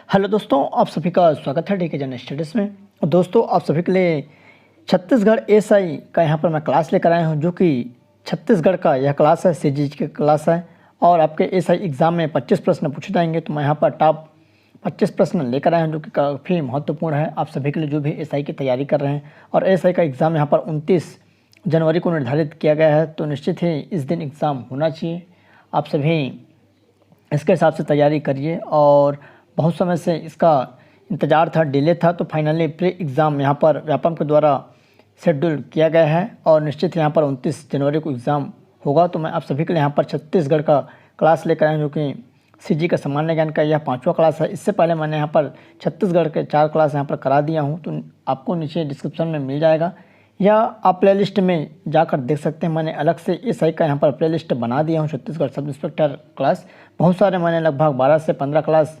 Hello दोस्तों, आप सभी का स्वागत है डीके जन स्टडीज़ में। और दोस्तों, आप सभी के लिए छत्तीसगढ़ एसआई का यहाँ पर मैं क्लास लेकर आया हूँ, जो कि छत्तीसगढ़ का यह क्लास है, सीजीएच की क्लास है। और आपके एसआई एग्ज़ाम में 25 प्रश्न पूछे जाएंगे। तो मैं यहाँ पर टॉप 25 प्रश्न लेकर आया हूँ, जो कि काफ़ी महत्वपूर्ण है आप सभी के लिए जो भी एसआई की तैयारी कर रहे हैं। और एसआई का एग्ज़ाम यहाँ पर 29 जनवरी को निर्धारित किया गया है, तो निश्चित ही इस दिन एग्ज़ाम होना चाहिए। आप सभी इसके हिसाब से तैयारी करिए। और बहुत समय से इसका इंतज़ार था, डिले था, तो फाइनली प्री एग्ज़ाम यहाँ पर व्यापम के द्वारा शेड्यूल किया गया है। और निश्चित यहाँ पर 29 जनवरी को एग्ज़ाम होगा। तो मैं आप सभी के लिए यहाँ पर छत्तीसगढ़ का क्लास लेकर आया हूँ, जो कि सीजी का सामान्य ज्ञान का यह 5वां क्लास है। इससे पहले मैंने यहाँ पर छत्तीसगढ़ के 4 क्लास यहाँ पर करा दिया हूँ, तो आपको नीचे डिस्क्रिप्शन में मिल जाएगा, या आप प्लेलिस्ट में जाकर देख सकते हैं। मैंने अलग से एसआई का यहाँ पर प्लेलिस्ट बना दिया हूँ, छत्तीसगढ़ सब इंस्पेक्टर क्लास। बहुत सारे मैंने लगभग 12 से 15 क्लास,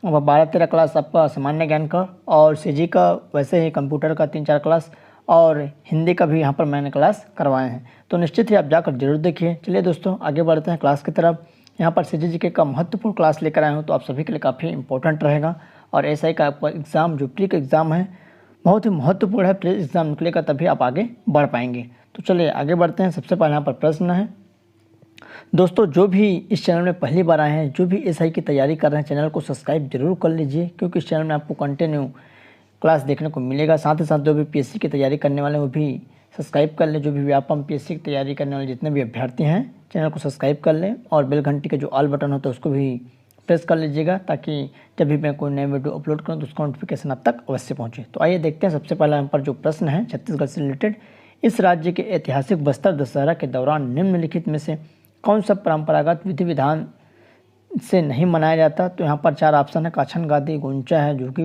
12-13 क्लास आपका सामान्य ज्ञान का, और सीजी का वैसे ही कंप्यूटर का 3-4 क्लास, और हिंदी का भी यहाँ पर मैंने क्लास करवाए हैं। तो निश्चित ही आप जाकर जरूर देखिए। चलिए दोस्तों, आगे बढ़ते हैं क्लास की तरफ। यहाँ पर सीजीके का महत्वपूर्ण क्लास लेकर आए हूँ, तो आप सभी के लिए काफ़ी इंपॉर्टेंट रहेगा। और एसआई का आपका एग्ज़ाम जो प्री का एग्ज़ाम है, बहुत ही महत्वपूर्ण है। प्री एग्ज़ाम निकलेगा तभी आप आगे बढ़ पाएंगे। तो चलिए आगे बढ़ते हैं। सबसे पहले यहाँ पर प्रश्न है दोस्तों, जो भी इस चैनल में पहली बार आए हैं, जो भी एसआई की तैयारी कर रहे हैं, चैनल को सब्सक्राइब जरूर कर लीजिए, क्योंकि इस चैनल में आपको कंटिन्यू क्लास देखने को मिलेगा। साथ ही साथ जो भी पीएससी की तैयारी करने वाले हैं, वो भी सब्सक्राइब कर लें। जो भी व्यापम पीएससी की तैयारी करने वाले जितने भी अभ्यर्थी हैं, चैनल को सब्सक्राइब कर लें, और बेल घंटी का जो ऑल बटन होता है उसको भी प्रेस कर लीजिएगा, ताकि जब भी मैं कोई नए वीडियो अपलोड करूँ तो उसका नोटिफिकेशन आप तक अवश्य पहुँचे। तो आइए देखते हैं। सबसे पहला यहाँ पर जो प्रश्न है छत्तीसगढ़ से रिलेटेड, इस राज्य के ऐतिहासिक बस्तर दशहरा के दौरान निम्नलिखित में से कौन सा परंपरागत विधि विधान से नहीं मनाया जाता? तो यहाँ पर 4 ऑप्शन है। काछन गादी, गोंचा है, जो कि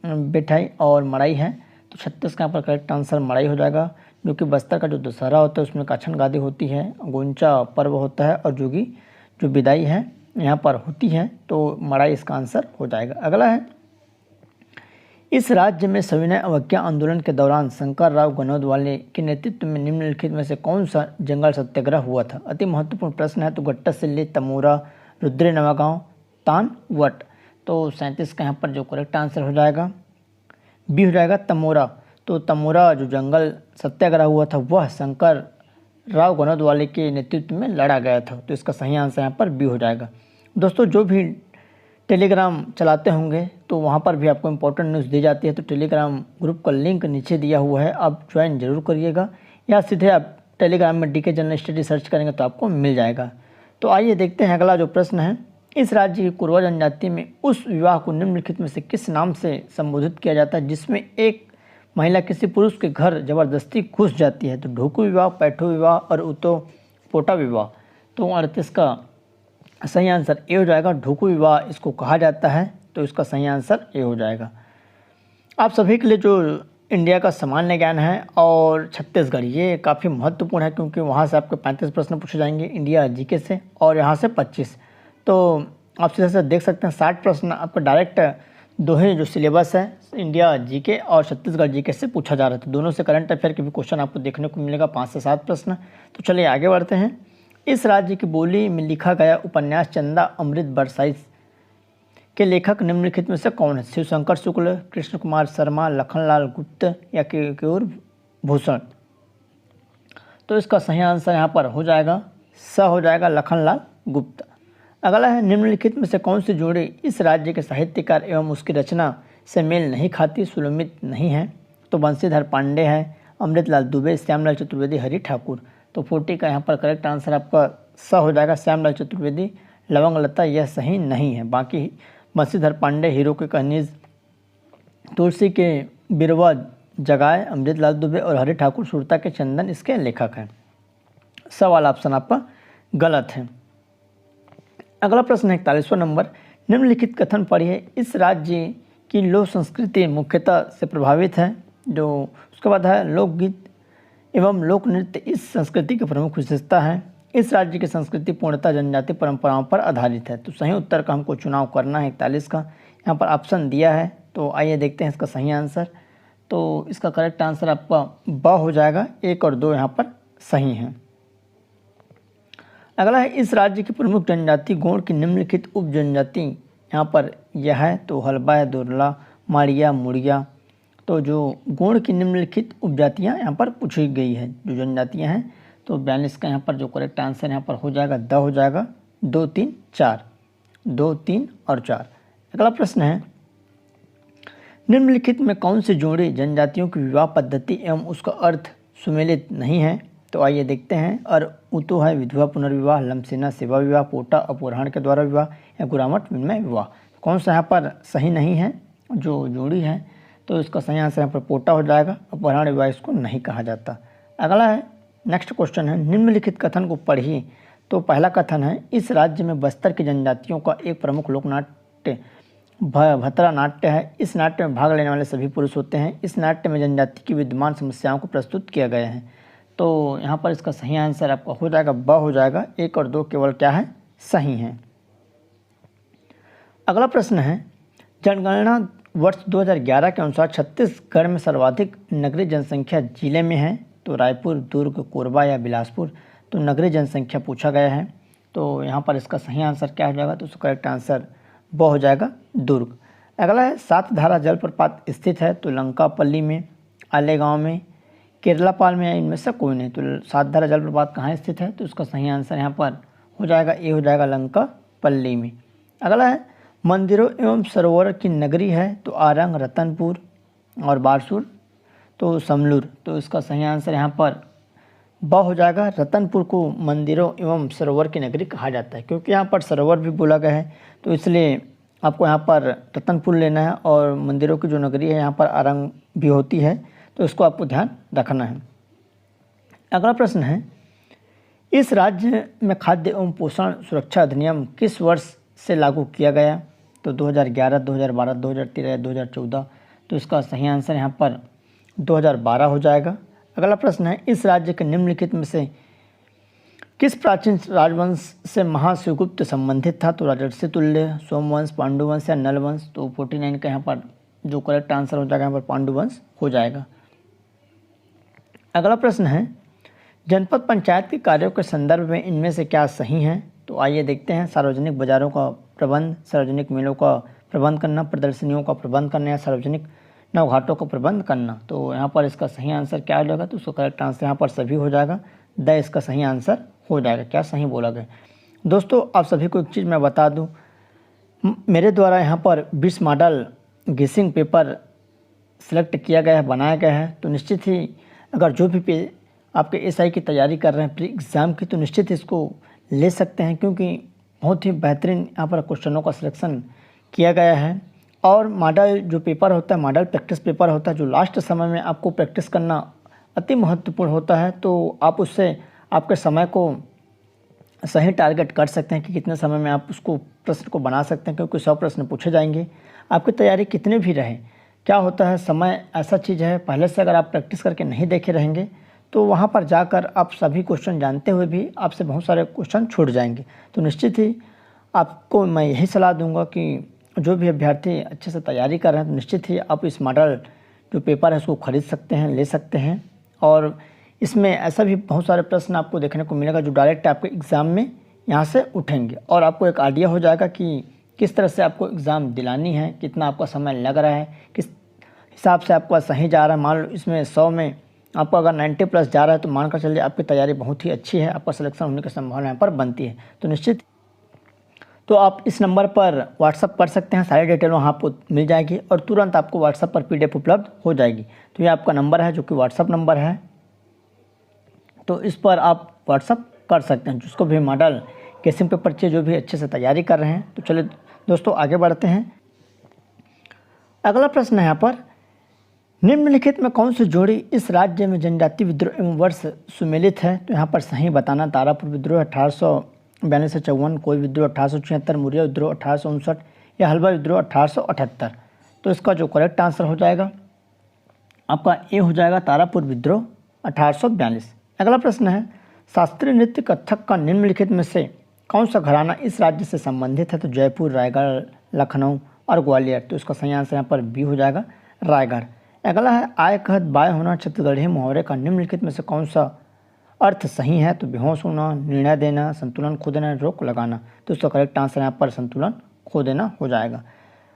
बिठाई और मड़ाई है। तो 36 का यहाँ पर करेक्ट आंसर मड़ाई हो जाएगा, जो कि बस्तर का जो दशहरा होता है उसमें काछन गादी होती है, गोंचा पर्व होता है, और जोगी जो विदाई है यहाँ पर होती है। तो मड़ाई इसका आंसर हो जाएगा। अगला है, इस राज्य में सविनय अवज्ञा आंदोलन के दौरान शंकरराव गनोदवाले के नेतृत्व में निम्नलिखित में से कौन सा जंगल सत्याग्रह हुआ था? अति महत्वपूर्ण प्रश्न है। तो गट्टासिल्ली, तमोरा, रुद्रे नवागांव, तानवट। तो 37 का यहाँ पर जो करेक्ट आंसर हो जाएगा बी हो जाएगा, तमोरा। तो तमोरा जो जंगल सत्याग्रह हुआ था, वह शंकर राव गनोदवाले के नेतृत्व में लड़ा गया था। तो इसका सही आंसर यहाँ पर बी हो जाएगा। दोस्तों, जो भी टेलीग्राम चलाते होंगे तो वहाँ पर भी आपको इम्पोर्टेंट न्यूज़ दी जाती है। तो टेलीग्राम ग्रुप का लिंक नीचे दिया हुआ है, आप ज्वाइन जरूर करिएगा, या सीधे आप टेलीग्राम में डीके जनरल स्टडी सर्च करेंगे तो आपको मिल जाएगा। तो आइए देखते हैं अगला जो प्रश्न है, इस राज्य की कोरवा जनजाति में उस विवाह को निम्नलिखित में से किस नाम से संबोधित किया जाता है जिसमें एक महिला किसी पुरुष के घर जबरदस्ती घुस जाती है? तो ढोकू विवाह, पैठो विवाह, और उतो पोटा विवाह। तो 38 का सही आंसर ए हो जाएगा, ढोकू विवाह इसको कहा जाता है। तो इसका सही आंसर ए हो जाएगा। आप सभी के लिए जो इंडिया का सामान्य ज्ञान है और छत्तीसगढ़, ये काफ़ी महत्वपूर्ण है, क्योंकि वहाँ से आपके 35 प्रश्न पूछे जाएंगे इंडिया जीके से, और यहाँ से 25। तो आप सीधे से देख सकते हैं 60 प्रश्न आपका डायरेक्ट दो ही जो सिलेबस है, इंडिया जीके और छत्तीसगढ़ जीके से पूछा जा रहा था। दोनों से करंट अफेयर के भी क्वेश्चन आपको देखने को मिलेगा, 5 से 7 प्रश्न। तो चलिए आगे बढ़ते हैं। इस राज्य की बोली में लिखा गया उपन्यास चंदा अमृत बरसाई के लेखक निम्नलिखित में से कौन है? शिवशंकर शुक्ल, कृष्ण कुमार शर्मा, लखनलाल गुप्त, या केयूर भूषण। तो इसका सही आंसर यहाँ पर हो जाएगा स हो जाएगा, लखनलाल गुप्त। अगला है, निम्नलिखित में से कौन सी जोड़ी इस राज्य के साहित्यकार एवं उसकी रचना से मेल नहीं खाती, सुलमित नहीं है? तो बंशीधर पांडे है, अमृतलाल दुबे, श्यामलाल चतुर्वेदी, हरि ठाकुर। तो 40 का यहाँ पर करेक्ट आंसर आपका स हो जाएगा, श्यामलाल चतुर्वेदी। लवंग लता यह सही नहीं है। बाकी बंशीधर पांडे हीरो के कनीज, तुलसी के बिरवा जगाए, अमृतलाल दुबे, और हरि ठाकुर सुरता के चंदन इसके लेखक हैं। स वाला ऑप्शन आपका गलत है। अगला प्रश्न है 41वां नंबर, निम्नलिखित कथन पढ़िए, इस राज्य की लोक संस्कृति मुख्यतः से प्रभावित है। जो उसके बाद है, लोकगीत एवं लोक नृत्य इस संस्कृति की प्रमुख विशेषता है। इस राज्य की संस्कृति पूर्णतः जनजातीय परंपराओं पर आधारित है। तो सही उत्तर का हमको चुनाव करना है 41 का। यहाँ पर ऑप्शन दिया है, तो आइए देखते हैं इसका सही आंसर। तो इसका करेक्ट आंसर आपका ब हो जाएगा, 1 और 2 यहाँ पर सही हैं। अगला है, इस राज्य की प्रमुख जनजाति गोंड की निम्नलिखित उप जनजाति यहाँ पर यह है, तो हलबा है, दुर्ला, माड़िया, मुड़िया। तो जो गोंड की निम्नलिखित उपजातियाँ यहाँ पर पूछी गई है, जो जनजातियाँ हैं, तो 42 का यहाँ पर जो करेक्ट आंसर यहाँ पर हो जाएगा द हो जाएगा 2, 3, 4, 2, 3 और 4। अगला प्रश्न है, निम्नलिखित में कौन से जोड़े जनजातियों की विवाह पद्धति एवं उसका अर्थ सुमेलित नहीं है? तो आइए देखते हैं। और उतो है विधवा पुनर्विवाह, लमसेना सेवा विवाह, पोटा अपहरण के द्वारा विवाह या गुरामट विनिमय विवाह। कौन सा यहाँ पर सही नहीं है जो जोड़ी है? तो इसका सही आंसर यहाँ पर पोटा हो जाएगा। अपहरण विवाह इसको नहीं कहा जाता। अगला है, नेक्स्ट क्वेश्चन है, निम्नलिखित कथन को पढ़िए। तो पहला कथन है, इस राज्य में बस्तर की जनजातियों का एक प्रमुख लोक नाट्य भतरा नाट्य है। इस नाट्य में भाग लेने वाले सभी पुरुष होते हैं। इस नाट्य में जनजाति की विद्यमान समस्याओं को प्रस्तुत किया गया है। तो यहाँ पर इसका सही आंसर आपका हो जाएगा ब हो जाएगा। 1 और 2 केवल क्या है, सही हैं। अगला प्रश्न है, जनगणना वर्ष 2011 के अनुसार छत्तीसगढ़ में सर्वाधिक नगरीय जनसंख्या जिले में है। तो रायपुर, दुर्ग, कोरबा या बिलासपुर। तो नगरीय जनसंख्या पूछा गया है। तो यहाँ पर इसका सही आंसर क्या हो जाएगा? तो उसका करेक्ट आंसर ब हो जाएगा, दुर्ग। अगला है, सातधारा जलप्रपात स्थित है। तो लंकापल्ली में, आलेगांव में, केरलापाल में, या इनमें से कोई नहीं। तो सातधारा जलप्रपात कहाँ स्थित है? तो उसका सही आंसर यहाँ पर हो जाएगा ए हो जाएगा, लंकापल्ली में। अगला है, मंदिरों एवं सरोवर की नगरी है। तो आरंग, रतनपुर और बारसूर, तो समलूर। तो इसका सही आंसर यहाँ पर ब हो जाएगा। रतनपुर को मंदिरों एवं सरोवर की नगरी कहा जाता है, क्योंकि यहाँ पर सरोवर भी बोला गया है। तो इसलिए आपको यहाँ पर रतनपुर लेना है। और मंदिरों की जो नगरी है यहाँ पर आरंग भी होती है, तो इसको आपको ध्यान रखना है। अगला प्रश्न है, इस राज्य में खाद्य एवं पोषण सुरक्षा अधिनियम किस वर्ष से लागू किया गया? तो 2011, 2012, 2013 या 2014। तो इसका सही आंसर यहाँ पर 2012 हो जाएगा। अगला प्रश्न है, इस राज्य के निम्नलिखित में से किस प्राचीन राजवंश से महाशिवगुप्त संबंधित था? तो राजर्षि तुल्य, सोमवंश, पांडुवंश या नलवंश। तो 49 का यहाँ पर जो करेक्ट आंसर हो जाएगा यहाँ पर पांडुवंश हो जाएगा। अगला प्रश्न है, जनपद पंचायत के कार्यों के संदर्भ में इनमें से क्या सही हैं? तो आइए देखते हैं। सार्वजनिक बाजारों का प्रबंध, सार्वजनिक मेलों का प्रबंध करना, प्रदर्शनियों का प्रबंध करना या सार्वजनिक नौघाटों का प्रबंध करना। तो यहाँ पर इसका सही आंसर क्या हो जाएगा? तो उसका करेक्ट आंसर यहाँ पर सभी हो जाएगा। द इसका सही आंसर हो जाएगा। क्या सही बोला गया? दोस्तों, आप सभी को एक चीज़ मैं बता दूं, मेरे द्वारा यहाँ पर 20 मॉडल गेसिंग पेपर सेलेक्ट किया गया है, बनाया गया है। तो निश्चित ही अगर जो भी आपके एसआई की तैयारी कर रहे हैं प्री एग्ज़ाम की, तो निश्चित ही इसको ले सकते हैं, क्योंकि बहुत ही बेहतरीन यहाँ पर क्वेश्चनों का सिलेक्शन किया गया है। और मॉडल जो पेपर होता है, मॉडल प्रैक्टिस पेपर होता है, जो लास्ट समय में आपको प्रैक्टिस करना अति महत्वपूर्ण होता है। तो आप उससे आपके समय को सही टारगेट कर सकते हैं कि कितने समय में आप उसको प्रश्न को बना सकते हैं, क्योंकि 100 प्रश्न पूछे जाएंगे। आपकी तैयारी कितने भी रहे, क्या होता है, समय ऐसा चीज़ है, पहले से अगर आप प्रैक्टिस करके नहीं देखे रहेंगे तो वहाँ पर जाकर आप सभी क्वेश्चन जानते हुए भी आपसे बहुत सारे क्वेश्चन छूट जाएंगे। तो निश्चित ही आपको मैं यही सलाह दूंगा कि जो भी अभ्यर्थी अच्छे से तैयारी कर रहे हैं, तो निश्चित ही आप इस मॉडल जो पेपर है उसको खरीद सकते हैं, ले सकते हैं। और इसमें ऐसा भी बहुत सारे प्रश्न आपको देखने को मिलेगा जो डायरेक्ट आपके एग्ज़ाम में यहाँ से उठेंगे, और आपको एक आइडिया हो जाएगा कि किस तरह से आपको एग्ज़ाम दिलानी है, कितना आपका समय लग रहा है, किस हिसाब से आपका सही जा रहा है। मान लो इसमें 100 में आपको अगर 90+ जा रहा है, तो मानकर चलिए आपकी तैयारी बहुत ही अच्छी है, आपका सिलेक्शन होने की संभावना यहाँ पर बनती है। तो निश्चित तो आप इस नंबर पर व्हाट्सअप कर सकते हैं, सारी डिटेल वहाँ पर मिल जाएगी और तुरंत आपको व्हाट्सअप पर PDF उपलब्ध हो जाएगी। तो ये आपका नंबर है जो कि व्हाट्सअप नंबर है, तो इस पर आप व्हाट्सअप कर सकते हैं। जिसको भी मॉडल गेसिंग पेपर चाहिए, जो भी अच्छे से तैयारी कर रहे हैं। तो चलिए दोस्तों आगे बढ़ते हैं। अगला प्रश्न है यहाँ पर, निम्नलिखित में कौन सी जोड़ी इस राज्य में जनजाति विद्रोह एवं वर्ष सुमेलित है? तो यहाँ पर सही बताना। तारापुर विद्रोह 1842 से 54, कोई विद्रोह 1876, मुरिया विद्रोह 1859 या हलवा विद्रोह 1878। तो इसका जो करेक्ट आंसर हो जाएगा आपका ए हो जाएगा, तारापुर विद्रोह 1842। अगला प्रश्न है, शास्त्रीय नृत्य कथक का निम्नलिखित में से कौन सा घराना इस राज्य से संबंधित है? तो जयपुर, रायगढ़, लखनऊ और ग्वालियर। तो इसका सही आंसर यहाँ पर बी हो जाएगा, रायगढ़। अगला है, आय कहत बाय होना छत्तीसगढ़ी मुहावरे का निम्नलिखित में से कौन सा अर्थ सही है? तो बेहोश होना, निर्णय देना, संतुलन खो देना, रोक लगाना। तो इसका करेक्ट आंसर यहाँ पर संतुलन खो देना हो जाएगा।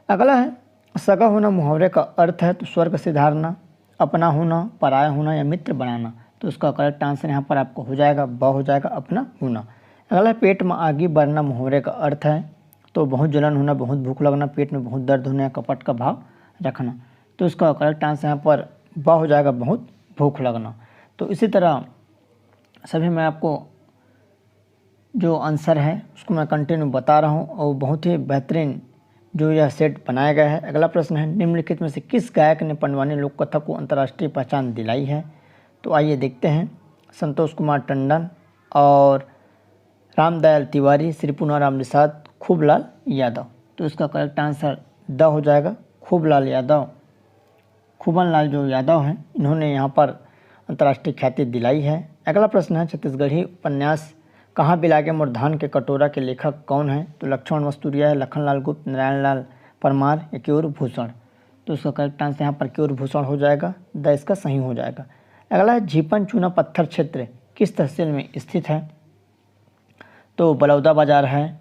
अगला है सगा होना मुहावरे का अर्थ है तो स्वर्ग से धारना, अपना होना, पराया होना या मित्र बनाना। तो उसका करेक्ट आंसर यहाँ पर आपको हो जाएगा ब हो जाएगा, अपना होना। अगला है पेट में आगे बढ़ना मुहावरे का अर्थ है तो बहुत जलन होना, बहुत भूख लगना, पेट में बहुत दर्द होना या कपट का भाव रखना। तो इसका करेक्ट आंसर यहाँ पर ब हो जाएगा, बहुत भूख लगना। तो इसी तरह सभी मैं आपको जो आंसर है उसको मैं कंटिन्यू बता रहा हूँ और बहुत ही बेहतरीन जो यह सेट बनाया गया है। अगला प्रश्न है निम्नलिखित में से किस गायक ने पंडवानी लोक कथा को अंतर्राष्ट्रीय पहचान दिलाई है। तो आइए देखते हैं। संतोष कुमार टंडन और रामदयाल तिवारी, श्री पूनाराम निषाद, खूबलाल यादव। तो इसका करेक्ट आंसर द हो जाएगा, खूबलाल यादव। खूबन लाल जो यादव हैं इन्होंने यहाँ पर अंतर्राष्ट्रीय ख्याति दिलाई है। अगला प्रश्न है छत्तीसगढ़ी उपन्यास कहाँ बिलागे मोर धान के कटोरा के लेखक कौन है। तो लक्ष्मण वस्तुरिया है, लखनलाल गुप्त, नारायण लाल परमार या क्योर भूषण। तो इसका करेक्ट आंसर यहाँ पर क्योर भूषण हो जाएगा, द इसका सही हो जाएगा। अगला है झीपन चूना पत्थर क्षेत्र किस तहसील में स्थित है। तो बलौदा बाजार है,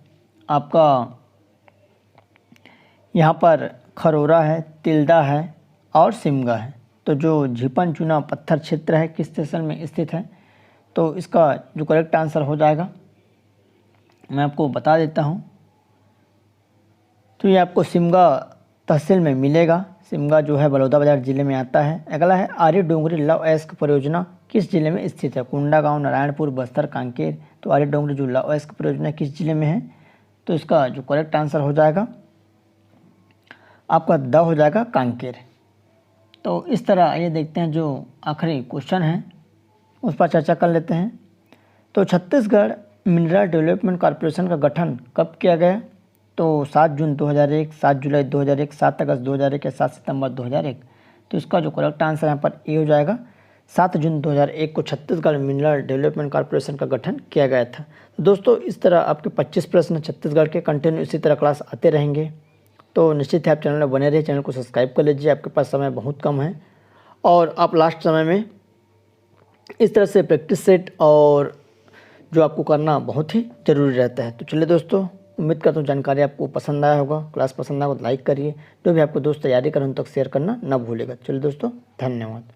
आपका यहाँ पर खरोरा है, तिल्दा है और सिमगा है। तो जो झीपन चूना पत्थर क्षेत्र है किस तहसील में स्थित है, तो इसका जो करेक्ट आंसर हो जाएगा मैं आपको बता देता हूँ। तो ये आपको सिमगा तहसील में मिलेगा। सिमगा जो है बलौदाबाजार जिले में आता है। अगला है आर्य डोंगरी लव एस्क परियोजना किस जिले में स्थित है। कोंडागांव, नारायणपुर, बस्तर, कांकेर। तो आर्य डोंगरी जो लव एस्क परियोजना किस जिले में है, तो इसका जो करेक्ट आंसर हो जाएगा आपका द हो जाएगा, कांकेर। तो इस तरह आइए देखते हैं जो आखिरी क्वेश्चन है उस पर चर्चा कर लेते हैं। तो छत्तीसगढ़ मिनरल डेवलपमेंट कॉर्पोरेशन का गठन कब किया गया। तो 7 जून 2001, 7 जुलाई 2001, 7 अगस्त 2001 या 7 सितंबर 2001। तो इसका जो करेक्ट आंसर यहाँ पर ए हो जाएगा, 7 जून 2001 को छत्तीसगढ़ मिनरल डेवलपमेंट कॉर्पोरेशन का गठन किया गया था। तो दोस्तों इस तरह आपके 25 प्रश्न छत्तीसगढ़ के कंटिन्यू इसी तरह क्लास आते रहेंगे। तो निश्चित है आप चैनल में बने रहिए, चैनल को सब्सक्राइब कर लीजिए। आपके पास समय बहुत कम है और आप लास्ट समय में इस तरह से प्रैक्टिस सेट और जो आपको करना बहुत ही ज़रूरी रहता है। तो चलिए दोस्तों, उम्मीद करता हूँ जानकारी आपको पसंद आया होगा। क्लास पसंद आया तो लाइक करिए, जो भी आपको दोस्त तैयारी कर उन तक शेयर करना ना भूलेगा। चलिए दोस्तों, धन्यवाद।